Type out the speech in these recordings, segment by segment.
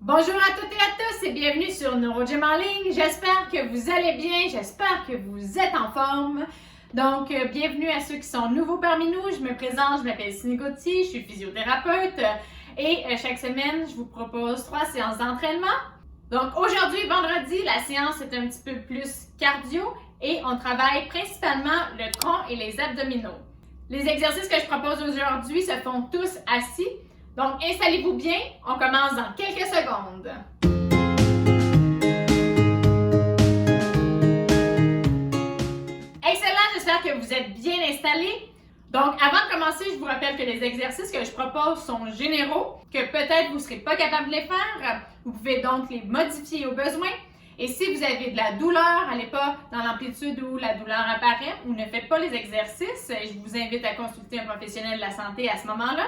Bonjour à toutes et à tous et bienvenue sur NeuroGym en ligne. J'espère que vous allez bien, j'espère que vous êtes en forme. Donc, bienvenue à ceux qui sont nouveaux parmi nous. Je me présente, je m'appelle Cindy Gauthier, je suis physiothérapeute et chaque semaine, je vous propose 3 séances d'entraînement. Donc, aujourd'hui, vendredi, la séance est un petit peu plus cardio et on travaille principalement le tronc et les abdominaux. Les exercices que je propose aujourd'hui se font tous assis. Donc, installez-vous bien, on commence dans quelques secondes. Excellent, j'espère que vous êtes bien installés. Donc, avant de commencer, je vous rappelle que les exercices que je propose sont généraux, que peut-être vous ne serez pas capable de les faire. Vous pouvez donc les modifier au besoin. Et si vous avez de la douleur, n'allez pas dans l'amplitude où la douleur apparaît ou ne faites pas les exercices. Je vous invite à consulter un professionnel de la santé à ce moment-là.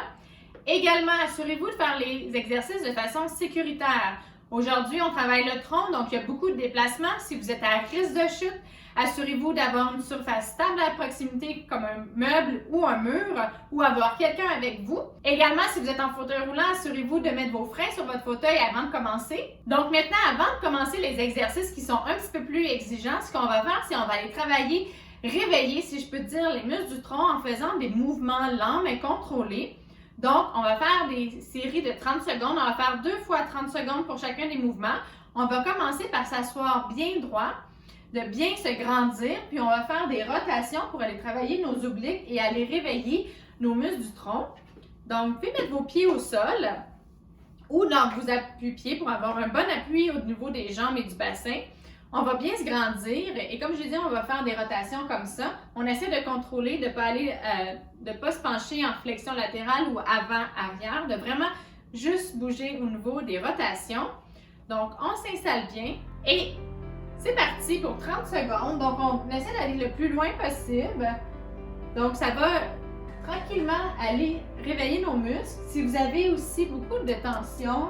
Également, assurez-vous de faire les exercices de façon sécuritaire. Aujourd'hui, on travaille le tronc, donc il y a beaucoup de déplacements. Si vous êtes à risque de chute, assurez-vous d'avoir une surface stable à proximité comme un meuble ou un mur ou avoir quelqu'un avec vous. Également, si vous êtes en fauteuil roulant, assurez-vous de mettre vos freins sur votre fauteuil avant de commencer. Donc maintenant, avant de commencer les exercices qui sont un petit peu plus exigeants, ce qu'on va faire, c'est qu'on va aller travailler, réveiller, si je peux dire, les muscles du tronc en faisant des mouvements lents mais contrôlés. Donc, on va faire des séries de 30 secondes. On va faire 2 fois 30 secondes pour chacun des mouvements. On va commencer par s'asseoir bien droit, de bien se grandir, puis on va faire des rotations pour aller travailler nos obliques et aller réveiller nos muscles du tronc. Donc, vous pouvez mettre vos pieds au sol ou dans vos appuis-pieds pour avoir un bon appui au niveau des jambes et du bassin. On va bien se grandir et comme je l'ai dit, on va faire des rotations comme ça. On essaie de contrôler, de ne pas se pencher en flexion latérale ou avant-arrière, de vraiment juste bouger au niveau des rotations. Donc, on s'installe bien et c'est parti pour 30 secondes. Donc, on essaie d'aller le plus loin possible. Donc, ça va tranquillement aller réveiller nos muscles. Si vous avez aussi beaucoup de tension,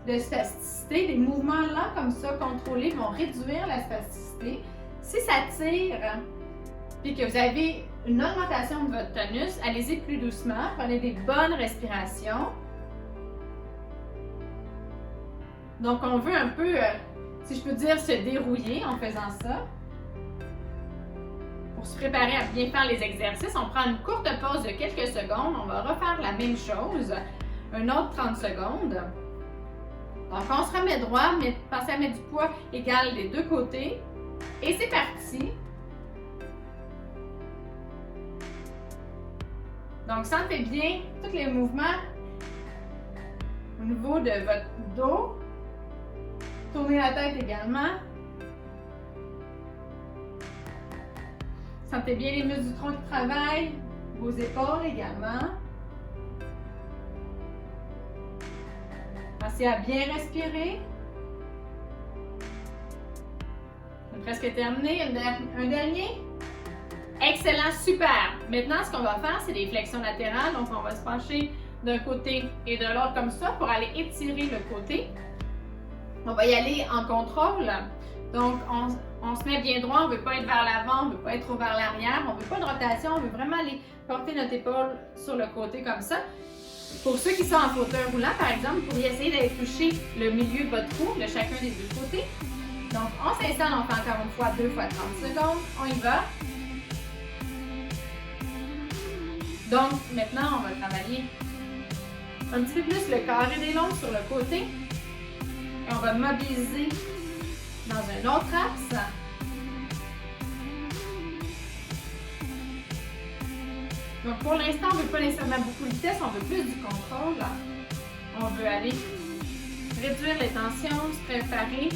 de spasticité, des mouvements lents comme ça, contrôlés, vont réduire la spasticité. Si ça tire, puis que vous avez une augmentation de votre tonus, allez-y plus doucement, prenez des bonnes respirations. Donc, on veut un peu, si je peux dire, se dérouiller en faisant ça. Pour se préparer à bien faire les exercices, on prend une courte pause de quelques secondes. On va refaire la même chose, un autre 30 secondes. Donc, on se remet droit, pensez à mettre du poids égal des deux côtés. Et c'est parti! Donc, sentez bien tous les mouvements au niveau de votre dos. Tournez la tête également. Sentez bien les muscles du tronc qui travaillent, vos épaules également. Pensez à bien respirer. C'est presque terminé. Un dernier. Excellent, super. Maintenant, ce qu'on va faire, c'est des flexions latérales. Donc, on va se pencher d'un côté et de l'autre comme ça pour aller étirer le côté. On va y aller en contrôle. Donc, on se met bien droit. On ne veut pas être vers l'avant, on ne veut pas être trop vers l'arrière. On ne veut pas de rotation. On veut vraiment aller porter notre épaule sur le côté comme ça. Pour ceux qui sont en fauteuil roulant, par exemple, vous pourriez essayer d'aller toucher le milieu de votre cou de chacun des deux côtés. Donc, on s'installe, on fait encore une fois 2 fois 30 secondes. On y va. Donc, maintenant, on va travailler un petit peu plus le carré des longs sur le côté. Et on va mobiliser dans un autre axe. Donc, pour l'instant, on ne veut pas nécessairement beaucoup de vitesse, on veut plus du contrôle. On veut aller réduire les tensions, se préparer,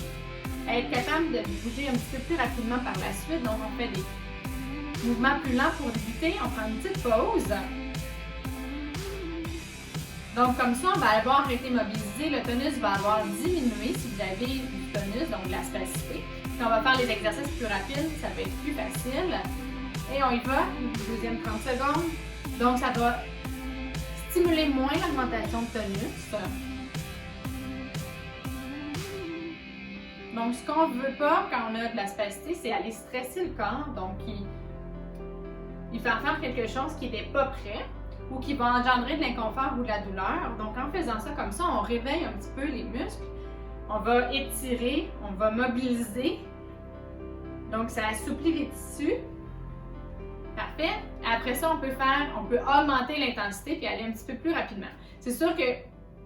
être capable de bouger un petit peu plus rapidement par la suite. Donc, on fait des mouvements plus lents pour débuter. On prend une petite pause. Donc, comme ça, on va avoir été mobilisé. Le tonus va avoir diminué si vous avez du tonus, donc de la spasticité. Puis on va faire les exercices plus rapides, ça va être plus facile. Et on y va, deuxième 30 secondes. Donc, ça va stimuler moins l'augmentation de tonus. Donc, ce qu'on ne veut pas quand on a de la spasticité, c'est aller stresser le corps. Donc, il faire quelque chose qui n'était pas prêt ou qui va engendrer de l'inconfort ou de la douleur. Donc, en faisant ça comme ça, on réveille un petit peu les muscles On va étirer, on va mobiliser. Donc, ça assouplit les tissus. Parfait. Après ça, on peut augmenter l'intensité puis aller un petit peu plus rapidement. C'est sûr qu'il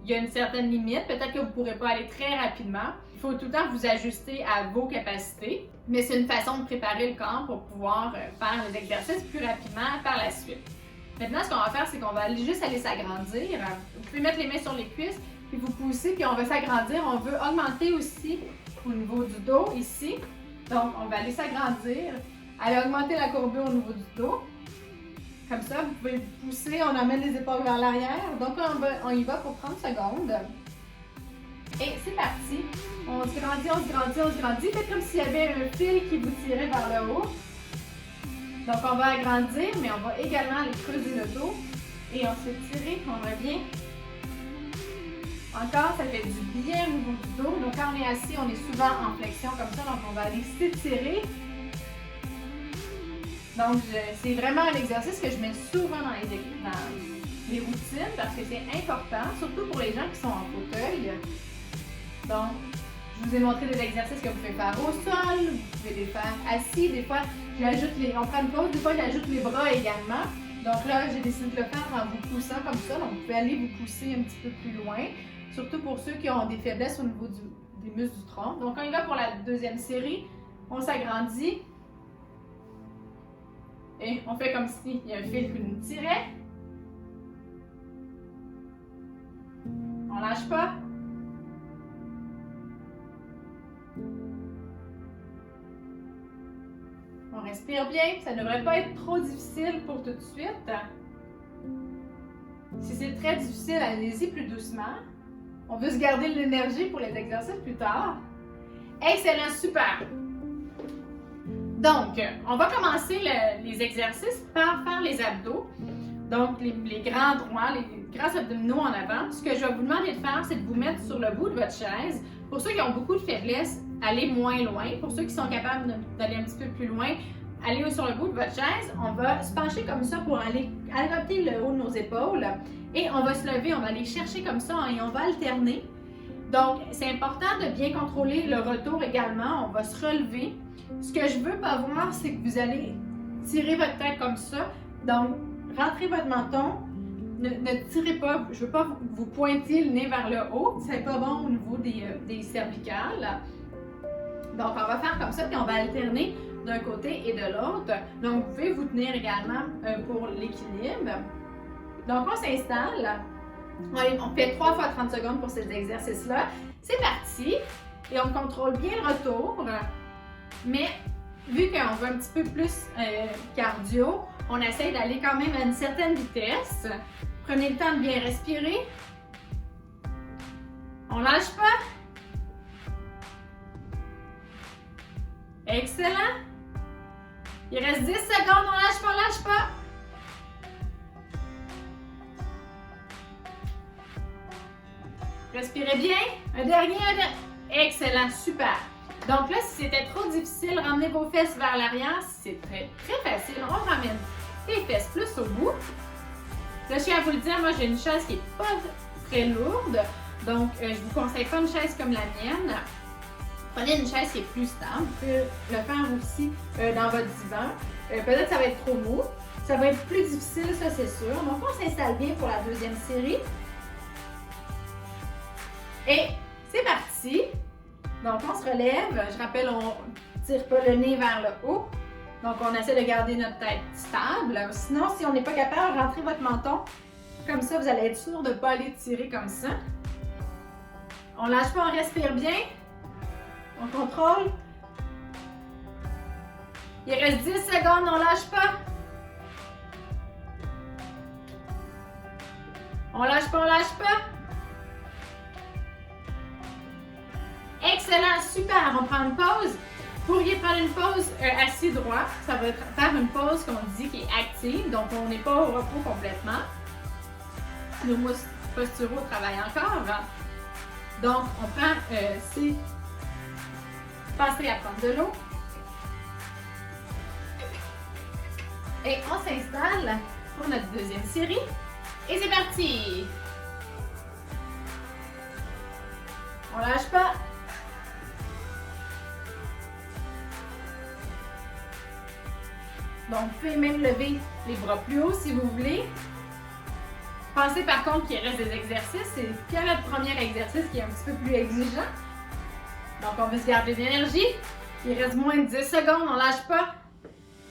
y a une certaine limite. Peut-être que vous ne pourrez pas aller très rapidement. Il faut tout le temps vous ajuster à vos capacités. Mais c'est une façon de préparer le corps pour pouvoir faire les exercices plus rapidement par la suite. Maintenant, ce qu'on va faire, c'est qu'on va juste aller s'agrandir. Vous pouvez mettre les mains sur les cuisses, puis vous poussez, puis on va s'agrandir. On veut augmenter aussi au niveau du dos, ici. Donc, on va aller s'agrandir, aller augmenter la courbure au niveau du dos. Comme ça, vous pouvez pousser, on amène les épaules vers l'arrière. Donc, on y va pour 30 secondes. Et c'est parti. On se grandit, on se grandit, on se grandit. Faites comme s'il y avait un fil qui vous tirait vers le haut. Donc, on va agrandir, mais on va également aller creuser le dos. Et on se tire, on revient. Encore, ça fait du bien au niveau du dos. Donc, quand on est assis, on est souvent en flexion comme ça. Donc, on va aller s'étirer. Donc, c'est vraiment un exercice que je mets souvent dans les routines parce que c'est important, surtout pour les gens qui sont en fauteuil. Donc, je vous ai montré des exercices que vous pouvez faire au sol, vous pouvez les faire assis. Des fois, on prend une pause, des fois, j'ajoute les bras également. Donc là, j'ai décidé de le faire en vous poussant comme ça. Donc, vous pouvez aller vous pousser un petit peu plus loin, surtout pour ceux qui ont des faiblesses au niveau des muscles du tronc. Donc, on y va pour la deuxième série. On s'agrandit. Et on fait comme s'il y a un fil qui nous tirait. On lâche pas. On respire bien. Ça ne devrait pas être trop difficile pour tout de suite. Si c'est très difficile, allez-y plus doucement. On veut se garder de l'énergie pour les exercices plus tard. Excellent, super! Donc, on va commencer les exercices par faire les abdos. Donc, les grands droits, les grands abdominaux en avant. Ce que je vais vous demander de faire, c'est de vous mettre sur le bout de votre chaise. Pour ceux qui ont beaucoup de faiblesse, allez moins loin. Pour ceux qui sont capables d'aller un petit peu plus loin, allez sur le bout de votre chaise. On va se pencher comme ça pour aller adopter le haut de nos épaules. Et on va se lever, on va aller chercher comme ça et on va alterner. Donc, c'est important de bien contrôler le retour également. On va se relever. Ce que je veux pas voir, c'est que vous allez tirer votre tête comme ça. Donc, rentrez votre menton. Ne tirez pas. Je veux pas vous pointer le nez vers le haut. C'est pas bon au niveau des cervicales. Donc, on va faire comme ça, puis on va alterner d'un côté et de l'autre. Donc, vous pouvez vous tenir également pour l'équilibre. Donc, on s'installe. On fait 3 fois 30 secondes pour ces exercices-là. C'est parti. Et on contrôle bien le retour. Mais vu qu'on veut un petit peu plus cardio, on essaie d'aller quand même à une certaine vitesse. Prenez le temps de bien respirer. On lâche pas. Excellent. Il reste 10 secondes, on lâche pas, lâche pas. Respirez bien. Un dernier. Excellent, super. Donc là, si c'était trop difficile, ramenez vos fesses vers l'arrière. Si c'est très, très facile, on ramène les fesses plus au bout. Là, je tiens à vous le dire, moi, j'ai une chaise qui n'est pas très lourde. Donc, je vous conseille pas une chaise comme la mienne. Prenez une chaise qui est plus stable. Vous pouvez le faire aussi dans votre divan. Peut-être que ça va être trop mou. Ça va être plus difficile, ça, c'est sûr. Donc, on s'installe bien pour la deuxième série. Et c'est parti! Donc, on se relève. Je rappelle, on ne tire pas le nez vers le haut. Donc, on essaie de garder notre tête stable. Sinon, si on n'est pas capable, rentrez votre menton. Comme ça, vous allez être sûr de ne pas aller tirer comme ça. On ne lâche pas, on respire bien. On contrôle. Il reste 10 secondes, on ne lâche pas. On lâche pas, on lâche pas. Excellent, super. On prend une pause. Vous pourriez prendre une pause assis droit. Ça va faire une pause qu'on dit qui est active. Donc, on n'est pas au repos complètement. Nos muscles posturaux travaillent encore. Donc, on prend pensez à prendre de l'eau. Et on s'installe pour notre deuxième série. Et c'est parti! On lâche pas. Donc, vous pouvez même lever les bras plus haut si vous voulez. Pensez par contre qu'il reste des exercices. C'est le premier exercice qui est un petit peu plus exigeant. Donc, on veut se garder de l'énergie. Il reste moins de 10 secondes, on ne lâche pas.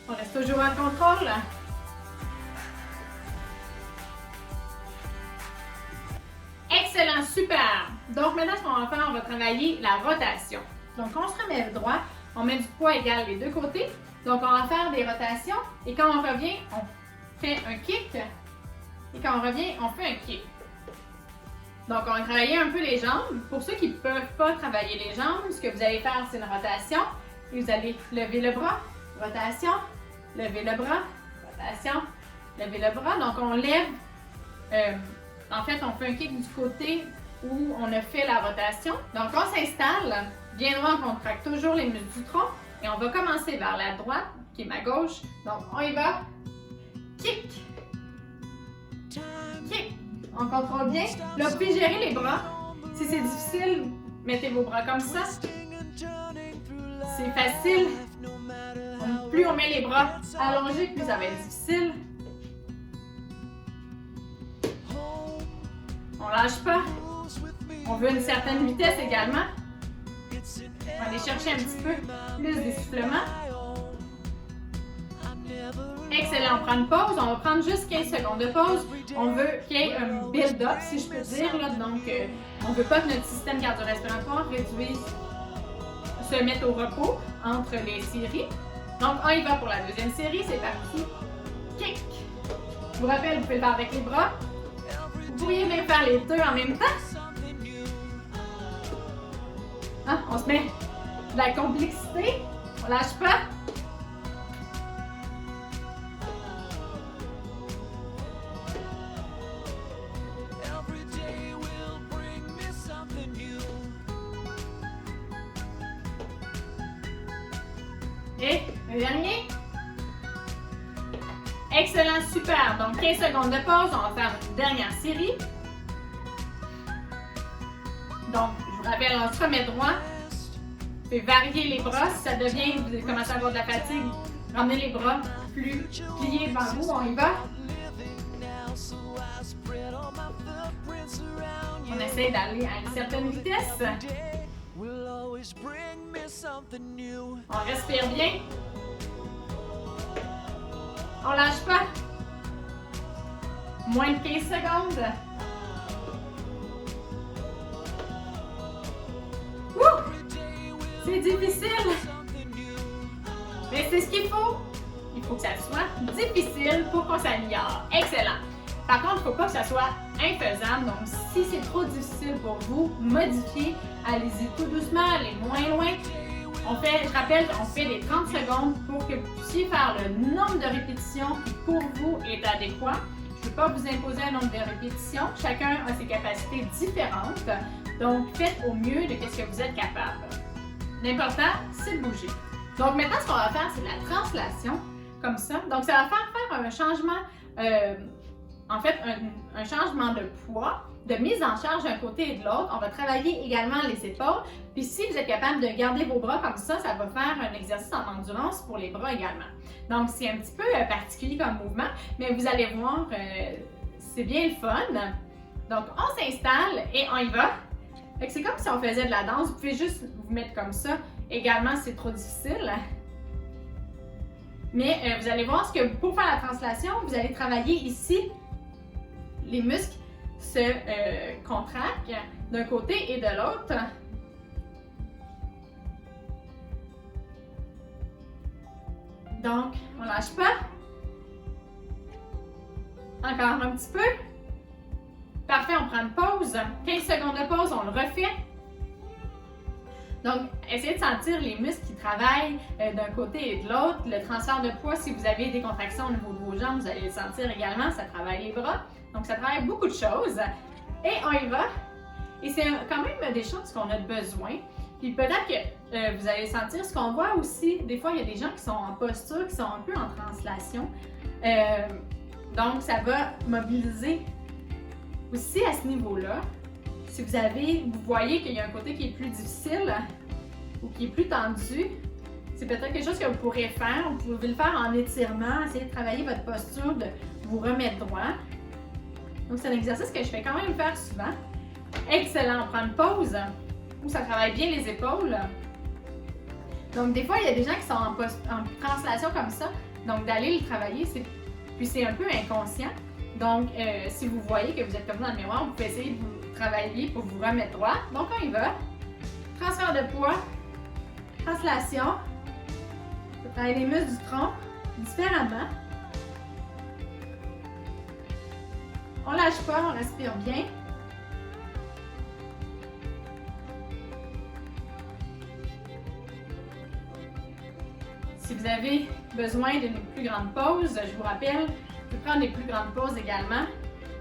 On reste toujours en contrôle. Excellent, super! Donc maintenant, ce qu'on va faire, on va travailler la rotation. Donc on se remet droit, on met du poids égal les deux côtés. Donc on va faire des rotations et quand on revient, on fait un kick. Et quand on revient, on fait un kick. Donc on va travailler un peu les jambes. Pour ceux qui ne peuvent pas travailler les jambes, ce que vous allez faire, c'est une rotation. Et vous allez lever le bras, rotation, lever le bras, rotation, lever le bras. Donc on lève, en fait on fait un kick du côté où on a fait la rotation. Donc on s'installe, bien droit, on contracte toujours les muscles du tronc. Et on va commencer vers la droite, qui est ma gauche. Donc on y va, kick, kick. On contrôle bien. Là, vous pouvez gérer les bras. Si c'est difficile, mettez vos bras comme ça. C'est facile. Plus on met les bras allongés, plus ça va être difficile. On lâche pas. On veut une certaine vitesse également. On va aller chercher un petit peu plus d'essoufflement. Excellent, on prend une pause. On va prendre juste 15 secondes de pause. On veut qu'il y ait un build-up, si je peux dire. Là. Donc, on ne veut pas que notre système cardio-respiratoire se mette au repos entre les séries. Donc, on y va pour la deuxième série. C'est parti. Kick. Je vous rappelle, vous pouvez le faire avec les bras. Vous pourriez même faire les deux en même temps. Hein? On se met de la complexité. On lâche pas. Et le dernier. Excellent, super. Donc 15 secondes de pause, on va faire une dernière série. Donc, je vous rappelle, on se remet droit. Vous pouvez varier les bras. Si ça devient, vous commencez à avoir de la fatigue, ramenez les bras plus pliés devant vous. On y va. On essaie d'aller à une certaine vitesse. On respire bien. On lâche pas. Moins de 15 secondes. C'est difficile. Mais c'est ce qu'il faut. Il faut que ça soit difficile pour qu'on s'améliore. Excellent. Par contre, il ne faut pas que ça soit infaisable. Donc, si c'est trop difficile pour vous, modifiez. Allez-y tout doucement, allez moins loin. Je rappelle, on fait des 30 secondes pour que vous puissiez faire le nombre de répétitions qui pour vous est adéquat. Je ne veux pas vous imposer un nombre de répétitions. Chacun a ses capacités différentes. Donc, faites au mieux de ce que vous êtes capable. L'important, c'est de bouger. Donc, maintenant, ce qu'on va faire, c'est de la translation, comme ça. Donc, ça va faire un changement, un changement de poids, de mise en charge d'un côté et de l'autre. On va travailler également les épaules. Puis si vous êtes capable de garder vos bras comme ça va faire un exercice en endurance pour les bras également. Donc c'est un petit peu particulier comme mouvement, mais vous allez voir, c'est bien le fun. Donc on s'installe et on y va. C'est comme si on faisait de la danse. Vous pouvez juste vous mettre comme ça. Également, c'est trop difficile. Mais vous allez voir que pour faire la translation, vous allez travailler ici les muscles se contractent d'un côté et de l'autre. Donc, on lâche pas. Encore un petit peu. Parfait, on prend une pause. 15 secondes de pause, on le refait. Donc, essayez de sentir les muscles qui travaillent d'un côté et de l'autre. Le transfert de poids, si vous avez des contractions au niveau de vos jambes, vous allez le sentir également. Ça travaille les bras. Donc, ça travaille beaucoup de choses. Et on y va. Et c'est quand même des choses qu'on a besoin. Puis peut-être que vous allez sentir ce qu'on voit aussi. Des fois, il y a des gens qui sont en posture, qui sont un peu en translation. Donc, ça va mobiliser aussi à ce niveau-là. Si vous voyez qu'il y a un côté qui est plus difficile ou qui est plus tendu, c'est peut-être quelque chose que vous pourrez faire. Vous pouvez le faire en étirement, essayer de travailler votre posture, de vous remettre droit. Donc, c'est un exercice que je fais quand même faire souvent. Excellent, on prend une pause où ça travaille bien les épaules. Donc, des fois, il y a des gens qui sont en translation comme ça. Donc, d'aller le travailler, puis c'est un peu inconscient. Donc, si vous voyez que vous êtes comme dans le miroir, vous pouvez essayer de vous travailler pour vous remettre droit. Donc, on y va. Transfert de poids, translation. On travaille les muscles du tronc différemment. On lâche pas, on respire bien. Si vous avez besoin d'une plus grande pause, je vous rappelle, vous pouvez prendre des plus grandes pauses également.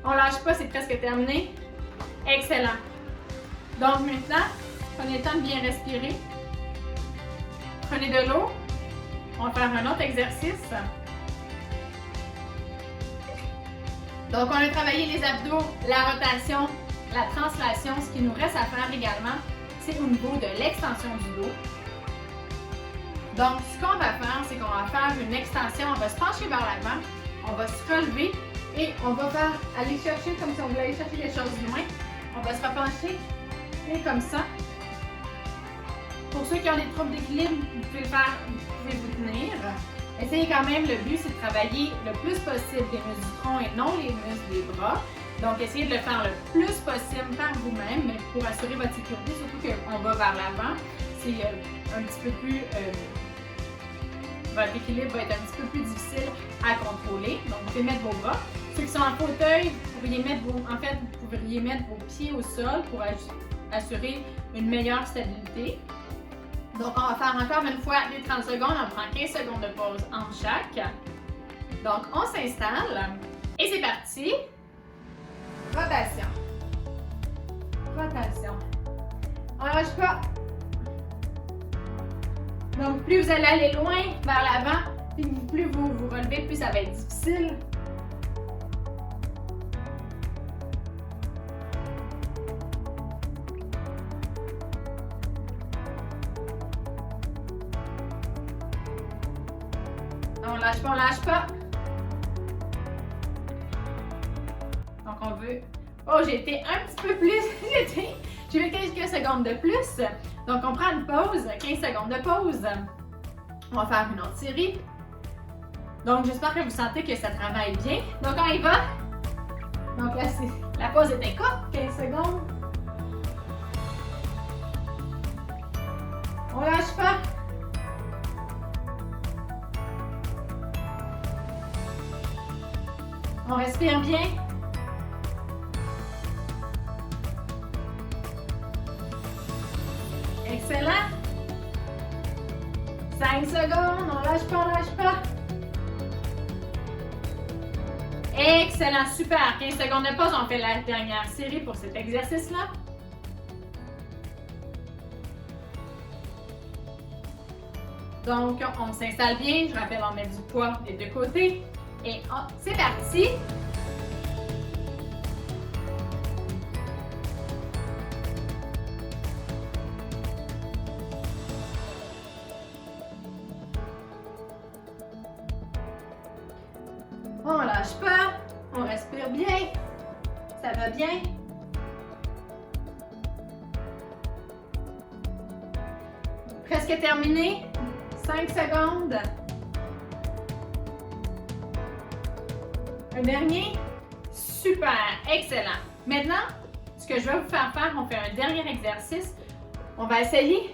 On lâche pas, c'est presque terminé. Excellent. Donc maintenant, prenez le temps de bien respirer. Prenez de l'eau. On va faire un autre exercice. Donc, on a travaillé les abdos, la rotation, la translation. Ce qui nous reste à faire également, c'est au niveau de l'extension du dos. Donc, ce qu'on va faire, c'est qu'on va faire une extension. On va se pencher vers l'avant, on va se relever et on va aller chercher comme si on voulait aller chercher les choses loin. On va se repencher et comme ça. Pour ceux qui ont des troubles d'équilibre, vous pouvez le faire, vous pouvez vous tenir. Essayez quand même, le but c'est de travailler le plus possible les muscles du tronc et non les muscles des bras. Donc, essayez de le faire le plus possible par vous-même, mais pour assurer votre sécurité, surtout qu'on va vers l'avant, c'est un petit peu plus... votre équilibre va être un petit peu plus difficile à contrôler. Donc, vous pouvez mettre vos bras. Ceux qui sont en fauteuil, vous pourriez mettre vos pieds au sol pour assurer une meilleure stabilité. Donc, on va faire encore une fois les 30 secondes. On prend 15 secondes de pause entre chaque. Donc, on s'installe. Et c'est parti. Rotation. Rotation. On ne lâche pas. Donc, plus vous allez aller loin vers l'avant, plus vous vous relevez, plus ça va être difficile. On lâche pas, on lâche pas. Donc, on veut... Oh, j'ai été un petit peu plus... J'ai fait quelques secondes de plus. Donc, on prend une pause, 15 secondes de pause. On va faire une autre série. Donc, j'espère que vous sentez que ça travaille bien. Donc, on y va. Donc, là, la pause était courte, 15 secondes. On lâche pas. On respire bien. Excellent. 5 secondes, on lâche pas, on lâche pas. Excellent, super. 15 secondes de pause, on fait la dernière série pour cet exercice-là. Donc, on s'installe bien. Je rappelle, on met du poids des deux côtés. Et c'est parti. On lâche pas, on respire bien, ça va bien. Presque terminé, 5 secondes. Un dernier, super, excellent. Maintenant, ce que je vais vous faire faire, on fait un dernier exercice. On va essayer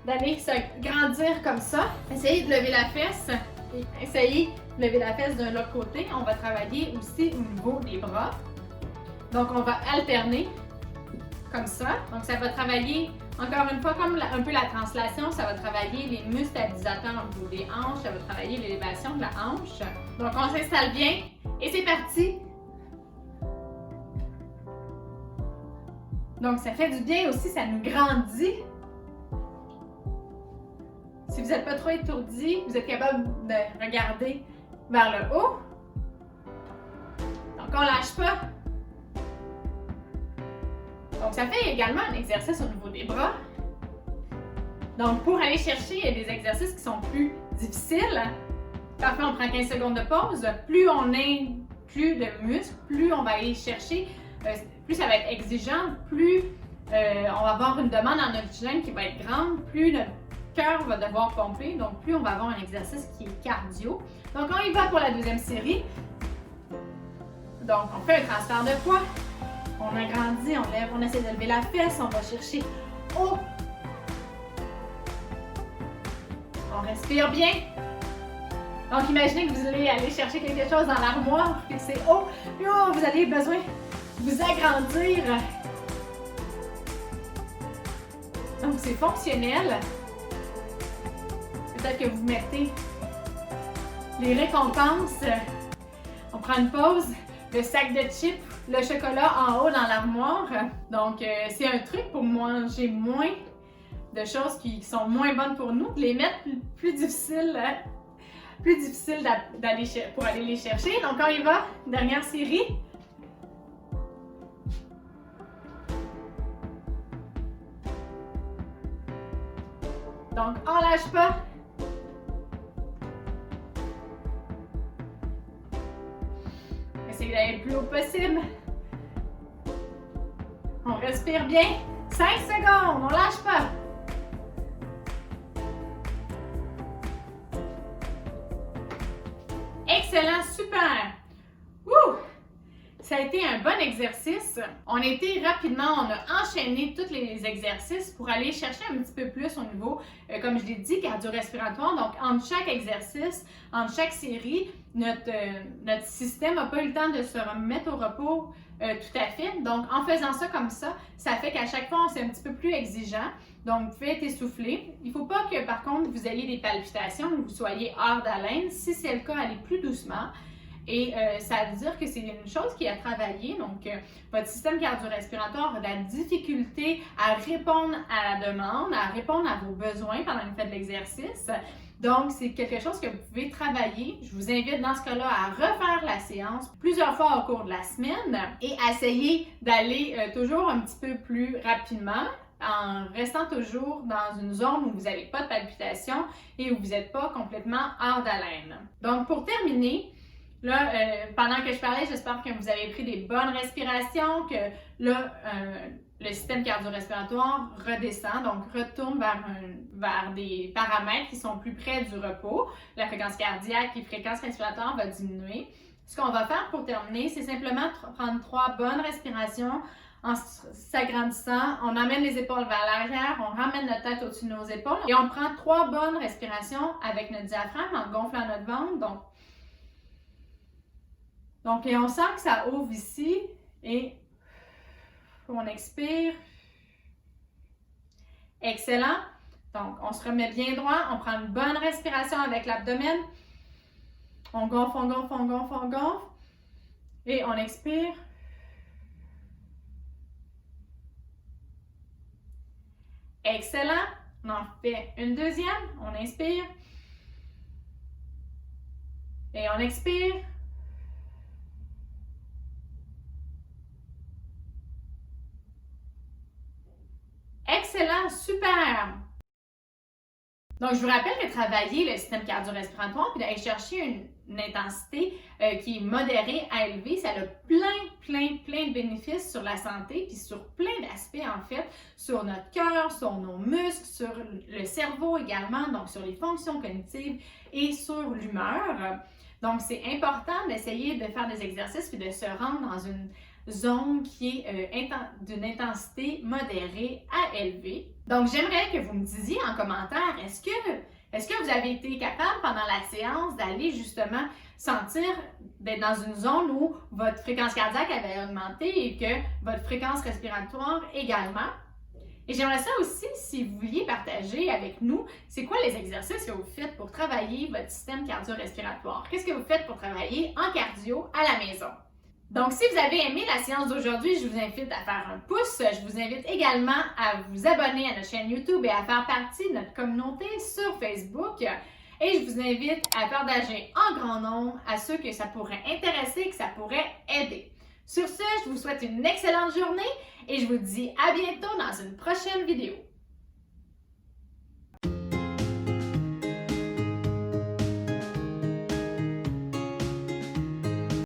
d'aller se grandir comme ça. Essayez de lever la fesse et essayez lever la fesse d'un autre côté. On va travailler aussi au niveau des bras. Donc, on va alterner comme ça. Donc, ça va travailler, encore une fois, comme un peu la translation, ça va travailler les muscles stabilisateurs au niveau des hanches, ça va travailler l'élévation de la hanche. Donc, on s'installe bien et c'est parti! Donc, ça fait du bien aussi, ça nous grandit. Si vous n'êtes pas trop étourdi, vous êtes capable de regarder vers le haut. Donc, on ne lâche pas. Donc, ça fait également un exercice au niveau des bras. Donc, pour aller chercher des exercices qui sont plus difficiles, parfois on prend 15 secondes de pause. Plus on inclut de muscles, plus on va aller chercher, plus ça va être exigeant, plus on va avoir une demande en oxygène qui va être grande, plus notre cœur va devoir pomper, donc plus on va avoir un exercice qui est cardio. Donc, on y va pour la deuxième série. Donc, on fait un transfert de poids. On agrandit, on lève, on essaie de lever la fesse, on va chercher haut. On respire bien. Donc, imaginez que vous allez aller chercher quelque chose dans l'armoire, puis c'est haut. Puis oh, vous avez besoin de vous agrandir. Donc, c'est fonctionnel. Peut-être que vous mettez les récompenses. On prend une pause. Le sac de chips, le chocolat en haut dans l'armoire. Donc, c'est un truc pour manger moins de choses qui sont moins bonnes pour nous, de les mettre plus difficiles pour aller les chercher. Donc, on y va. Dernière série. Donc, on lâche pas. Essayez d'aller le plus haut possible. On respire bien. 5 secondes, on lâche pas. Excellent, super. Wouh! Ça a été un bon exercice. On a été rapidement, on a enchaîné tous les exercices pour aller chercher un petit peu plus au niveau, comme je l'ai dit, cardio-respiratoire. Donc, entre chaque exercice, entre chaque série, notre système n'a pas eu le temps de se remettre au repos tout à fait. Donc, en faisant ça comme ça fait qu'à chaque fois, c'est un petit peu plus exigeant. Donc, vous pouvez être essoufflé. Il ne faut pas que, par contre, vous ayez des palpitations ou que vous soyez hors d'haleine. Si c'est le cas, allez plus doucement. Et ça veut dire que c'est une chose qui est à travailler. Donc, votre système cardio-respiratoire a de la difficulté à répondre à la demande, à répondre à vos besoins pendant que vous faites l'exercice. Donc, c'est quelque chose que vous pouvez travailler. Je vous invite dans ce cas-là à refaire la séance plusieurs fois au cours de la semaine et essayer d'aller toujours un petit peu plus rapidement en restant toujours dans une zone où vous n'avez pas de palpitations et où vous n'êtes pas complètement hors d'haleine. Donc, pour terminer, là, pendant que je parlais, j'espère que vous avez pris des bonnes respirations, que là, le système cardio-respiratoire redescend, donc retourne vers des paramètres qui sont plus près du repos. La fréquence cardiaque et la fréquence respiratoire va diminuer. Ce qu'on va faire pour terminer, c'est simplement prendre 3 bonnes respirations en s'agrandissant. On amène les épaules vers l'arrière, on ramène notre tête au-dessus de nos épaules et on prend 3 bonnes respirations avec notre diaphragme en gonflant notre ventre. Donc, et on sent que ça ouvre ici et on expire. Excellent. Donc, on se remet bien droit. On prend une bonne respiration avec l'abdomen. On gonfle, on gonfle, on gonfle, on gonfle. Et on expire. Excellent. On en fait une deuxième. On inspire. Et on expire. Excellent, super! Donc, je vous rappelle que travailler le système cardio-respiratoire puis d'aller chercher une intensité qui est modérée à élevée, ça a plein de bénéfices sur la santé puis sur plein d'aspects en fait, sur notre cœur, sur nos muscles, sur le cerveau également, donc sur les fonctions cognitives et sur l'humeur. Donc, c'est important d'essayer de faire des exercices puis de se rendre dans une zone qui est d'une intensité modérée à élevée. Donc, j'aimerais que vous me disiez en commentaire, est-ce que vous avez été capable pendant la séance d'aller justement sentir d'être dans une zone où votre fréquence cardiaque avait augmenté et que votre fréquence respiratoire également? Et j'aimerais ça aussi, si vous vouliez partager avec nous, c'est quoi les exercices que vous faites pour travailler votre système cardio-respiratoire? Qu'est-ce que vous faites pour travailler en cardio à la maison? Donc, si vous avez aimé la séance d'aujourd'hui, je vous invite à faire un pouce. Je vous invite également à vous abonner à notre chaîne YouTube et à faire partie de notre communauté sur Facebook. Et je vous invite à partager en grand nombre à ceux que ça pourrait intéresser, que ça pourrait aider. Sur ce, je vous souhaite une excellente journée et je vous dis à bientôt dans une prochaine vidéo.